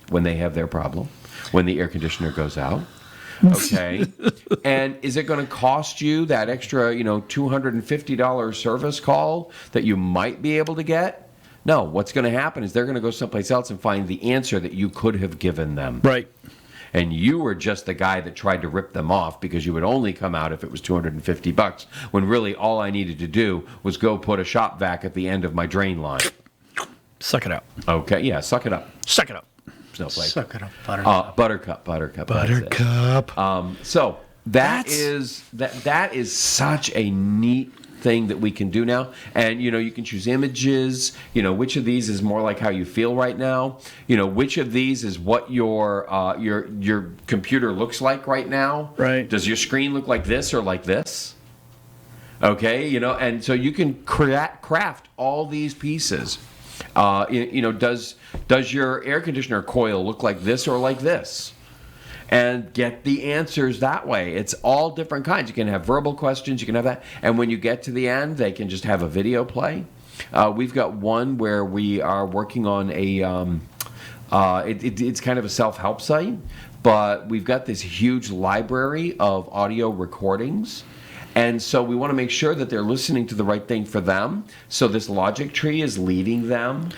when they have their problem, when the air conditioner goes out. Okay, and is it going to cost you that extra, $250 service call that you might be able to get? No, what's going to happen is they're going to go someplace else and find the answer that you could have given them. Right. And you were just the guy that tried to rip them off because you would only come out if it was $250, when really all I needed to do was go put a shop vac at the end of my drain line. Suck it up. Okay, yeah, suck it up. Suck it up. Snowflake. Suck it up, Buttercup. Buttercup. That's it. Buttercup. So that is such a neat thing that we can do now. And you can choose images, which of these is more like how you feel right now, which of these is what your computer looks like right now. Right. Does your screen look like this or like this? Okay, and so you can craft all these pieces. Does your air conditioner coil look like this or like this? And get the answers that way. It's all different kinds. You can have verbal questions, you can have that. And when you get to the end, they can just have a video play. We've got one where we are working on it's kind of a self-help site, but we've got this huge library of audio recordings. And so we want to make sure that they're listening to the right thing for them. So this logic tree is leading them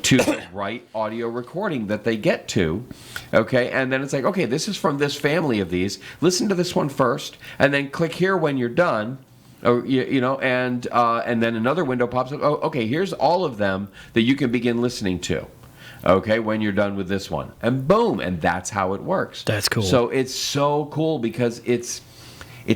to the right audio recording that they get to. Okay, and then it's like, okay, this is from this family of these. Listen to this one first, and then click here when you're done. Or, and then another window pops up. Oh, okay, here's all of them that you can begin listening to. Okay, when you're done with this one. And boom, and that's how it works. That's cool. So it's so cool because it's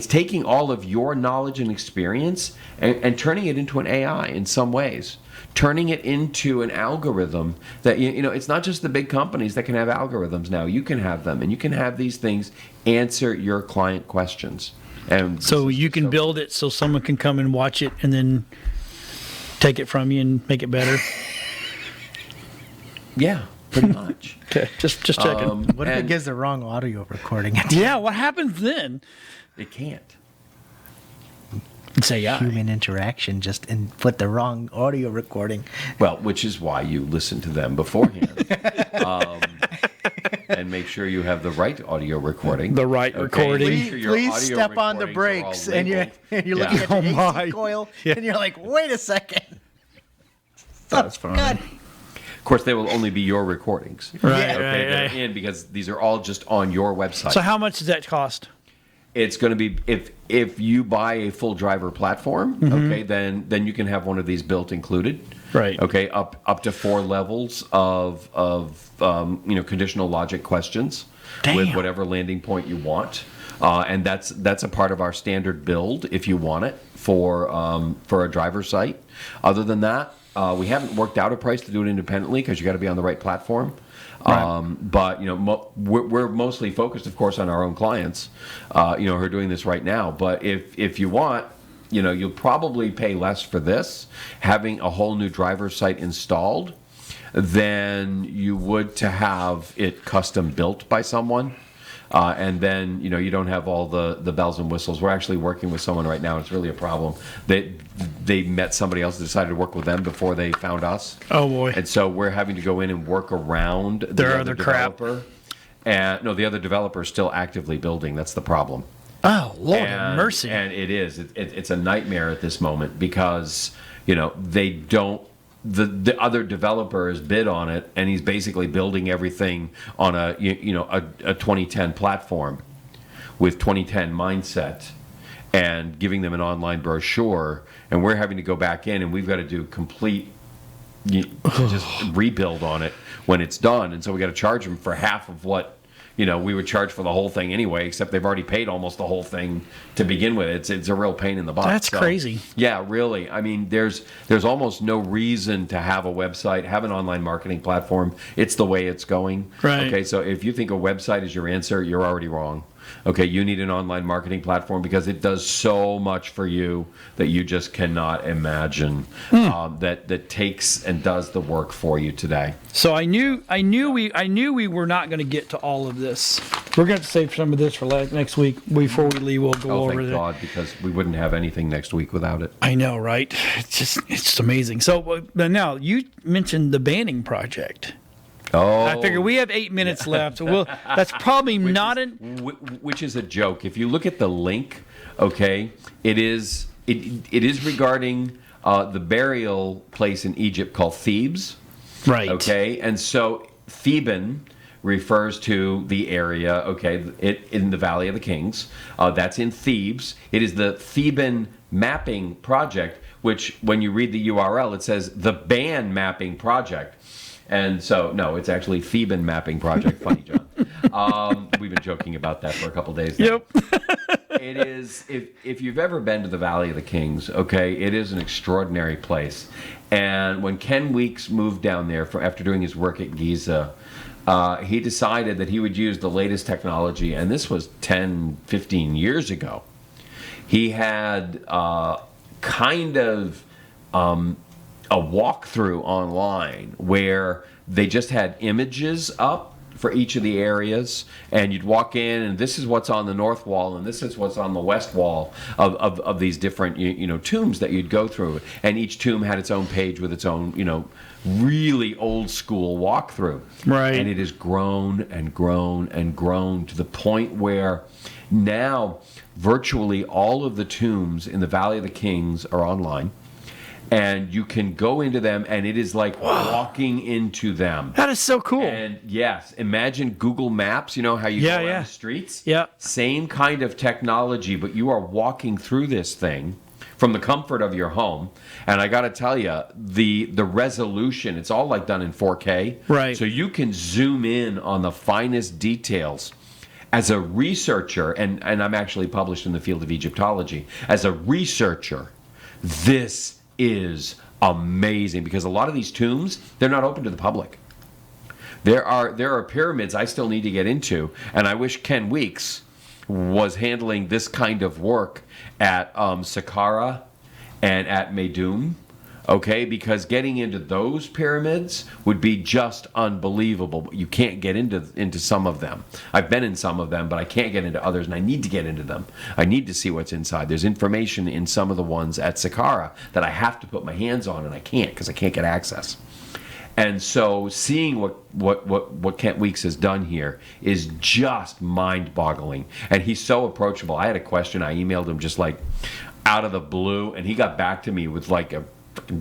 taking all of your knowledge and experience and turning it into an AI in some ways. Turning it into an algorithm that, it's not just the big companies that can have algorithms now. You can have them, and you can have these things answer your client questions. And So you can build it so someone can come and watch it and then take it from you and make it better. Yeah, pretty much. Okay, just checking. What if it gives the wrong audio recording? Yeah, what happens then? It can't. It's AI. Human interaction just put the wrong audio recording. Well, which is why you listen to them beforehand. And make sure you have the right audio recording. The right recording. Make sure your Please audio step on the recordings are all brakes, and you're labeled. looking at Oh your my. AC coil, Yeah. and you're like, wait a second. That's funny. God. Of course, they will only be your recordings. Right, Yeah. Okay, right, they're right. in because these are all just on your website. So how much does that cost? It's going to be if you buy a full driver platform, okay, then you can have one of these built included. Right. Okay, up to 4 levels of conditional logic questions with Damn. whatever landing point you want, and that's a part of our standard build if you want it for a driver site. Other than that, we haven't worked out a price to do it independently because you got to be on the right platform. Right. But we're mostly focused, of course, on our own clients, who are doing this right now. But if you want, you'll probably pay less for this, having a whole new driver site installed, than you would to have it custom built by someone. And then, you don't have all the bells and whistles. We're actually working with someone right now. It's really a problem. They met somebody else, decided to work with them before they found us. Oh boy. And so we're having to go in and work around Their the other other crap. developer. And no, the other developer is still actively building. That's the problem. Oh Lord have And- mercy. And it is. It's a nightmare at this moment because they don't. The other developer has bid on it, and he's basically building everything on a 2010 platform with 2010 mindset, and giving them an online brochure. And we're having to go back in, and we've got to do complete just rebuild on it when it's done. And so we got to charge them for half of what we would charge for the whole thing anyway, except they've already paid almost the whole thing to begin with. It's a real pain in the butt. That's crazy. Yeah, really. I mean, there's almost no reason to have a website, have an online marketing platform. It's the way it's going. Right. Okay, so if you think a website is your answer, you're already wrong. Okay, you need an online marketing platform because it does so much for you that you just cannot imagine that takes and does the work for you today. So I knew we were not going to get to all of this. We're going to save some of this for next week. Before we leave, we'll go Oh, over thank it. God, because we wouldn't have anything next week without it. I know, right? It's just amazing. So now you mentioned the banning project. Oh, I figure we have 8 minutes left. So that's probably not an. Which is a joke. If you look at the link, okay, it is regarding the burial place in Egypt called Thebes. Right. Okay, and so Theban refers to the area, okay, in the Valley of the Kings. That's in Thebes. It is the Theban Mapping Project, which when you read the URL, it says the Ban Mapping Project. And so, no, it's actually Theban Mapping Project. Funny, John. We've been joking about that for a couple days now. Yep. It is, if you've ever been to the Valley of the Kings, okay, it is an extraordinary place. And when Ken Weeks moved down there after doing his work at Giza, he decided that he would use the latest technology, and this was 10, 15 years ago. He had kind of a walkthrough online where they just had images up for each of the areas, and you'd walk in, and this is what's on the north wall, and this is what's on the west wall of these different tombs that you'd go through, and each tomb had its own page with its own really old school walkthrough. Right. And it has grown and grown and grown to the point where now virtually all of the tombs in the Valley of the Kings are online. And you can go into them, and it is like walking into them. That is so cool. And yes, imagine Google Maps, you know how you go around the streets? Yeah. Same kind of technology, but you are walking through this thing from the comfort of your home. And I got to tell you, the resolution, it's all like done in 4K. Right. So you can zoom in on the finest details. As a researcher, and I'm actually published in the field of Egyptology, as a researcher, this is amazing, because a lot of these tombs, they're not open to the public. There are pyramids I still need to get into, and I wish Ken Weeks was handling this kind of work at Saqqara and at Meidum, okay? Because getting into those pyramids would be just unbelievable. But you can't get into some of them. I've been in some of them, but I can't get into others, and I need to get into them. I need to see what's inside. There's information in some of the ones at Saqqara that I have to put my hands on, and I can't because I can't get access. And so seeing what Kent Weeks has done here is just mind-boggling. And he's so approachable. I had a question. I emailed him just like out of the blue, and he got back to me with like a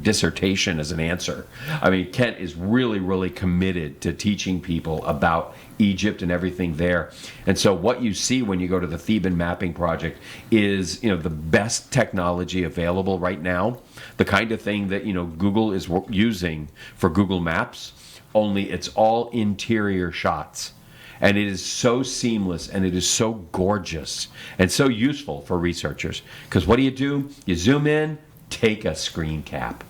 dissertation as an answer. I mean, Kent is really, really committed to teaching people about Egypt and everything there. And so what you see when you go to the Theban Mapping Project is, the best technology available right now, the kind of thing that, Google is using for Google Maps, only it's all interior shots. And it is so seamless, and it is so gorgeous and so useful for researchers. Because what do? You zoom in, take a screen cap.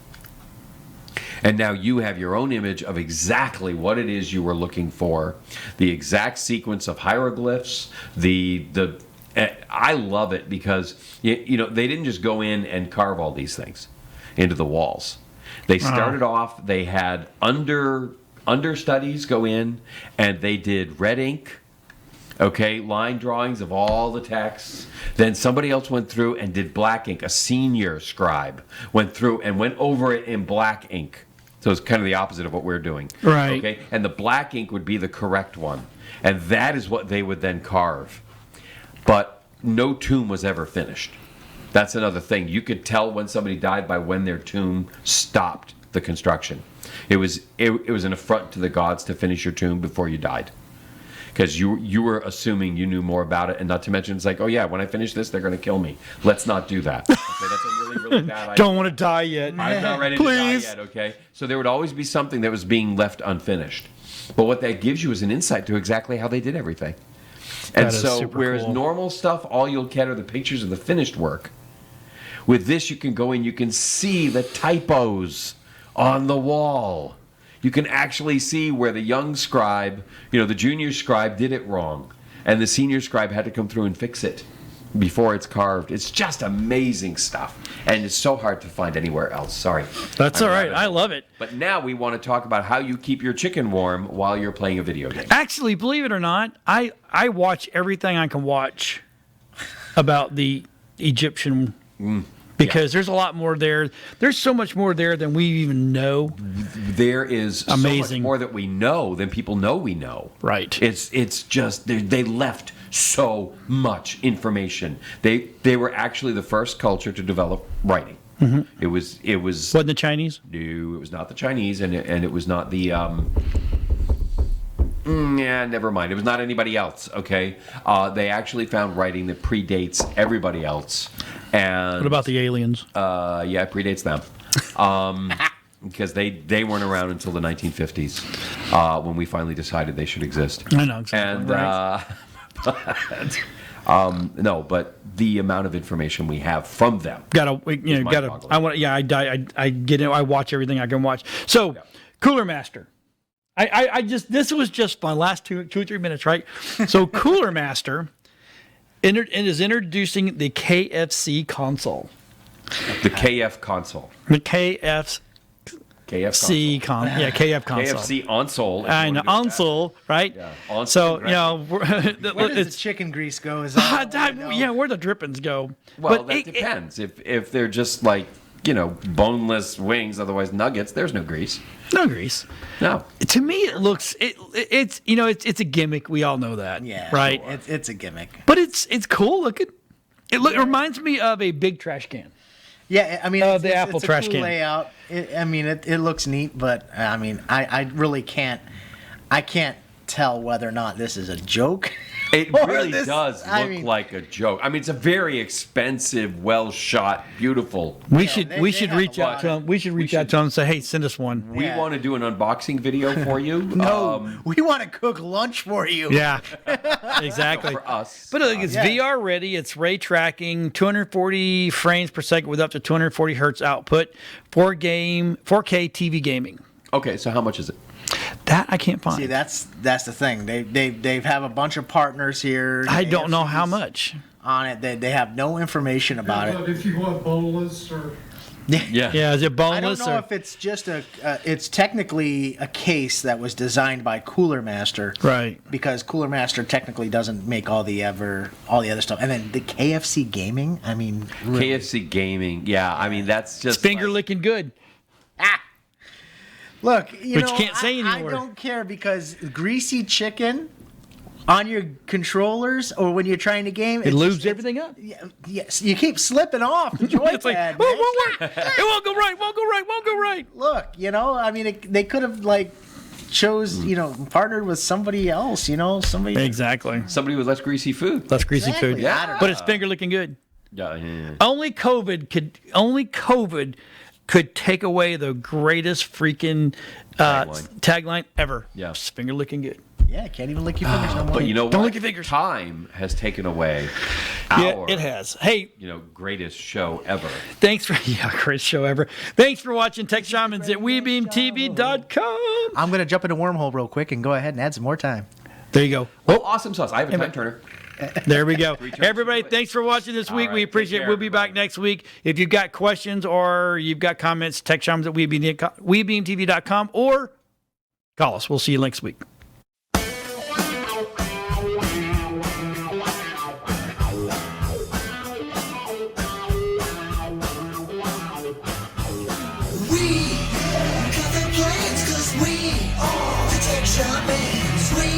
And now you have your own image of exactly what it is you were looking for, the exact sequence of hieroglyphs, I love it because they didn't just go in and carve all these things into the walls. They started off, they had understudies go in, and they did red ink, line drawings of all the texts. Then somebody else went through and did black ink. A senior scribe went through and went over it in black ink. So it's kind of the opposite of what we're doing. Right. Okay. And the black ink would be the correct one. And that is what they would then carve. But no tomb was ever finished. That's another thing. You could tell when somebody died by when their tomb stopped the construction. It was an affront to the gods to finish your tomb before you died. Because you were assuming you knew more about it, and not to mention it's like, oh yeah, when I finish this, they're going to kill me. Let's not do that. Okay, that's a really, really bad idea. Don't want to die yet. I'm not ready Please. to die yet, okay? So there would always be something that was being left unfinished. But what that gives you is an insight to exactly how they did everything. And That is so super whereas cool. normal stuff, all you'll get are the pictures of the finished work. With this, you can go in, you can see the typos on the wall. You can actually see where the young scribe, the junior scribe did it wrong, and the senior scribe had to come through and fix it before it's carved. It's just amazing stuff, and it's so hard to find anywhere else. Sorry. That's all right. I love it. But now we want to talk about how you keep your chicken warm while you're playing a video game. Actually, believe it or not, I watch everything I can watch about the Egyptian because there's a lot more there. There's so much more there than we even know. There is so much Amazing. more that we know than people know we know. Right. It's just they left so much information. They were actually the first culture to develop writing. Mm-hmm. It was Wasn't the Chinese? No, it was not the Chinese, and it was not the never mind. It was not anybody else. Okay, they actually found writing that predates everybody else. And What about the aliens? yeah, it predates them. Because they weren't around until the 1950s when we finally decided they should exist. I know exactly. And no, but the amount of information we have from them. I want. Yeah, I get it. I watch everything I can watch. So, Cooler Master. This was just my last two or 3 minutes, right? So, Cooler Master is introducing the KFC console. The KF console. The KFC KF KF console. KFC Onsole. if I you know wanna do it that. Onsole, right? Yeah, Onsole So and you know, Where does the it's chicken grease go? Is that all I know? yeah, where the drippings go. Well, But that depends. If they're just like, boneless wings, otherwise nuggets, there's no grease. no grease. No. To me, it looks it's a gimmick. We all know that, Yeah, right? It's a gimmick. But it's cool looking. It reminds me of a big trash can. Yeah, I mean, the Apple it's a trash cool can. layout. It looks neat, but I mean, I really can't. I can't tell whether or not this is a joke. It Or really this- does I look mean- like a joke. I mean, it's a very expensive, well shot, beautiful. We Yeah, should they- we they should have reach a out lot. to them. We should reach out to them and say, hey, send us one. We Yeah. want to do an unboxing video for you. No, we want to cook lunch for you. Yeah, exactly. for us. But look, it's Yeah. VR ready. It's ray tracking, 240 frames per second with up to 240 hertz output, 4K TV gaming. Okay, so how much is it? That I can't find. See, that's the thing. They have a bunch of partners here. I don't know how AFC's much. on it. They have no information about it. But if you want boneless or Yeah. Yeah, is it I boneless? don't know or, if it's just it's technically a case that was designed by Cooler Master. right. Because Cooler Master technically doesn't make all the other stuff. And then the KFC gaming, I mean, really. KFC gaming. Yeah, I mean, that's just. It's finger like- licking good. Look, But you can't say I anymore. don't care because greasy chicken on your controllers or when you're trying to game, It lubes everything up. Yes, you keep slipping off the joypad. It's like, man. oh, it won't work. It won't go right. Won't go right. Won't go right. Look, I mean, they could have chose, partnered with somebody else, somebody. Exactly. Somebody with less greasy food. That's greasy Exactly. food. Yeah. But it's finger licking good. Yeah, yeah. Only COVID could take away the greatest freaking tagline ever. Yeah. It's finger licking good. Yeah, can't even lick your fingers no more. But you know Don't what? lick your fingers. Time has taken away Yeah, our, it has. Hey, greatest show ever. thanks for greatest show ever. Thanks for watching Tech Shamans at WeBeamTV.com. I'm gonna jump into wormhole real quick and go ahead and add some more time. There you go. Oh, awesome sauce. I have a time turner. There we go. turns Everybody, to it. thanks for watching this All week. right, We take appreciate it. care, We'll be back everybody. next week. If you've got questions or you've got comments, TechShamans at WeBeamTV.com or call us. We'll see you next week. We got the plans cause we are the Tech Shamans. We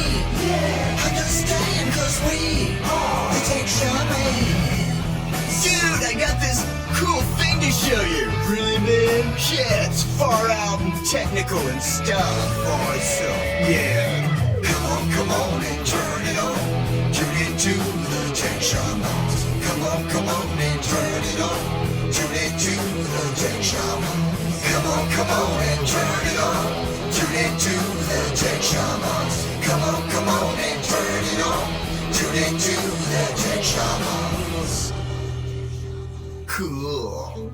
understand cause we are the Tech Shamans. Dude, I got this cool thing to show you. Really, man? Yeah, it's far out and technical and stuff. Awesome. Yeah. Come on and turn it on. Tune into the Tech Shamans. Come on and turn it on. Tune into the Tech Shamans. Come on and turn it on. Tune into the Tech Shamans. Come on and turn it on. Tune into the Tech Shamans. Cool.